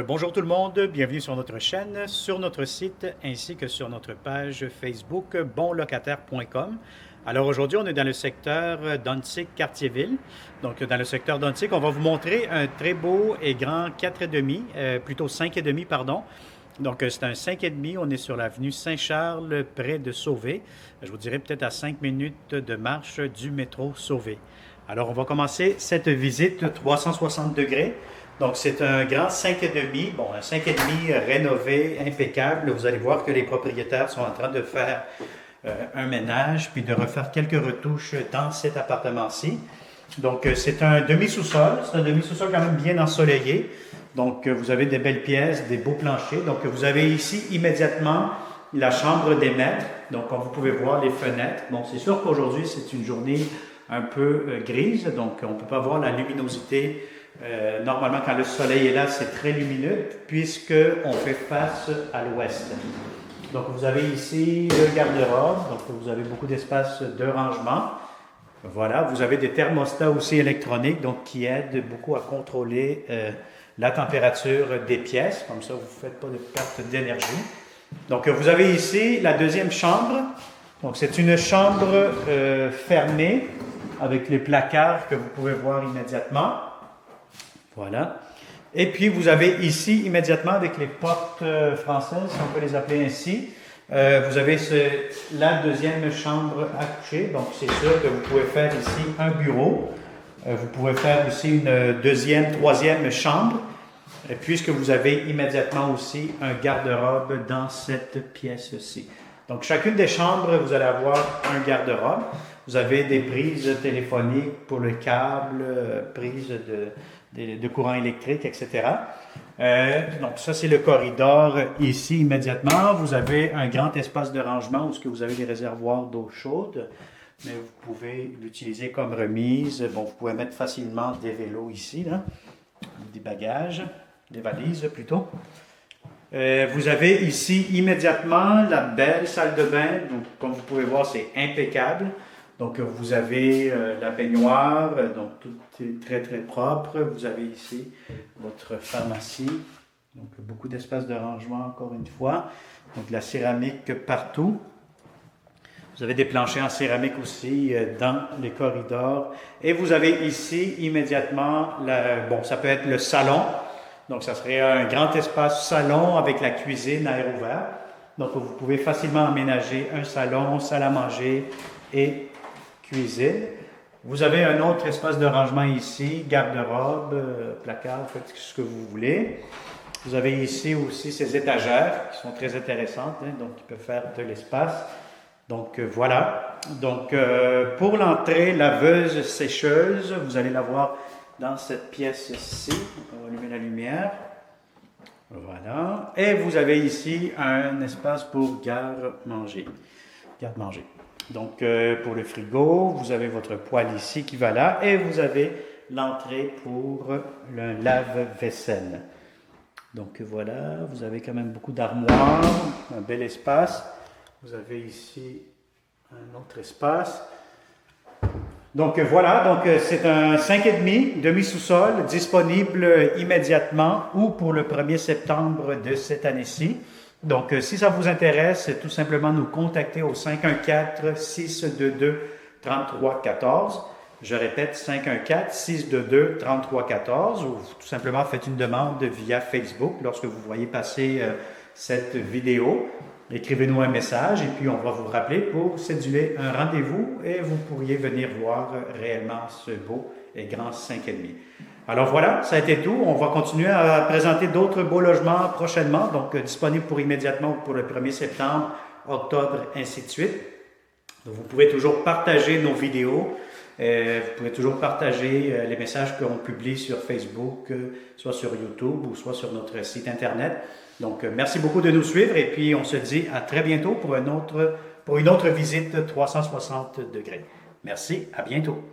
Bonjour tout le monde, bienvenue sur notre chaîne, sur notre site ainsi que sur notre page Facebook bonlocataire.com. Alors aujourd'hui, on est dans le secteur d'Antic-Cartierville. Donc dans le secteur d'Antic, on va vous montrer un très beau et grand 4,5, plutôt 5,5 pardon. Donc c'est un 5,5, on est sur l'avenue Saint-Charles près de Sauvé. Je vous dirais peut-être à 5 minutes de marche du métro Sauvé. Alors on va commencer cette visite 360 degrés. Donc, c'est un grand 5,5, bon, un 5,5 rénové, impeccable. Vous allez voir que les propriétaires sont en train de faire un ménage, puis de refaire quelques retouches dans cet appartement-ci. Donc, c'est un demi-sous-sol. C'est un demi-sous-sol quand même bien ensoleillé. Donc, vous avez des belles pièces, des beaux planchers. Donc, vous avez ici immédiatement la chambre des maîtres. Donc, comme vous pouvez voir, les fenêtres. Bon, c'est sûr qu'aujourd'hui, c'est une journée un peu grise. Donc, on ne peut pas voir la luminosité. Normalement, quand le soleil est là, c'est très lumineux puisqu'on fait face à l'ouest. Donc, vous avez ici le garde-robe. Donc, vous avez beaucoup d'espace de rangement. Voilà, vous avez des thermostats aussi électroniques donc qui aident beaucoup à contrôler la température des pièces. Comme ça, vous ne faites pas de perte d'énergie. Donc, vous avez ici la deuxième chambre. Donc, c'est une chambre fermée avec les placards que vous pouvez voir immédiatement. Voilà. Et puis, vous avez ici, immédiatement, avec les portes françaises, si on peut les appeler ainsi, vous avez la deuxième chambre à coucher. Donc, c'est sûr que vous pouvez faire ici un bureau. Vous pouvez faire aussi une deuxième, troisième chambre, puisque vous avez immédiatement aussi un garde-robe dans cette pièce-ci. Donc, chacune des chambres, vous allez avoir un garde-robe. Vous avez des prises téléphoniques pour le câble, prises de courant électrique, etc. Donc, ça, c'est le corridor ici, immédiatement. Vous avez un grand espace de rangement où vous avez des réservoirs d'eau chaude, mais vous pouvez l'utiliser comme remise. Bon, vous pouvez mettre facilement des vélos ici, là, des bagages, des valises plutôt. Vous avez ici immédiatement la belle salle de bain. Donc, comme vous pouvez voir, c'est impeccable. Donc, vous avez la baignoire, donc tout est très, très propre. Vous avez ici votre pharmacie, donc beaucoup d'espace de rangement encore une fois. Donc, la céramique partout. Vous avez des planchers en céramique aussi dans les corridors. Et vous avez ici immédiatement, bon, ça peut être le salon. Donc, ça serait un grand espace salon avec la cuisine à air ouvert. Donc, vous pouvez facilement aménager un salon, salle à manger et cuisine. Vous avez un autre espace de rangement ici, garde-robe, placard, faites ce que vous voulez. Vous avez ici aussi ces étagères qui sont très intéressantes, hein, donc qui peuvent faire de l'espace. Donc voilà. Donc pour l'entrée, laveuse, sécheuse, vous allez la voir dans cette pièce-ci. On va allumer la lumière. Voilà. Et vous avez ici un espace pour garde-manger. Garde-manger. Donc, pour le frigo, vous avez votre poêle ici qui va là et vous avez l'entrée pour le lave-vaisselle. Donc, voilà, vous avez quand même beaucoup d'armoires, un bel espace. Vous avez ici un autre espace. Donc, voilà, donc c'est un 5,5 demi-sous-sol disponible immédiatement ou pour le 1er septembre de cette année-ci. Donc, si ça vous intéresse, c'est tout simplement nous contacter au 514-622-3314. Je répète, 514-622-3314 ou tout simplement faites une demande via Facebook lorsque vous voyez passer cette vidéo. Écrivez-nous un message et puis on va vous rappeler pour céduler un rendez-vous et vous pourriez venir voir réellement ce beau et grand 5,5. Alors voilà, ça a été tout. On va continuer à présenter d'autres beaux logements prochainement, donc disponibles pour immédiatement ou pour le 1er septembre, octobre, ainsi de suite. Donc, vous pouvez toujours partager nos vidéos, vous pouvez toujours partager les messages qu'on publie sur Facebook, soit sur YouTube ou soit sur notre site Internet. Donc merci beaucoup de nous suivre et puis on se dit à très bientôt pour une autre visite 360 degrés. Merci, à bientôt.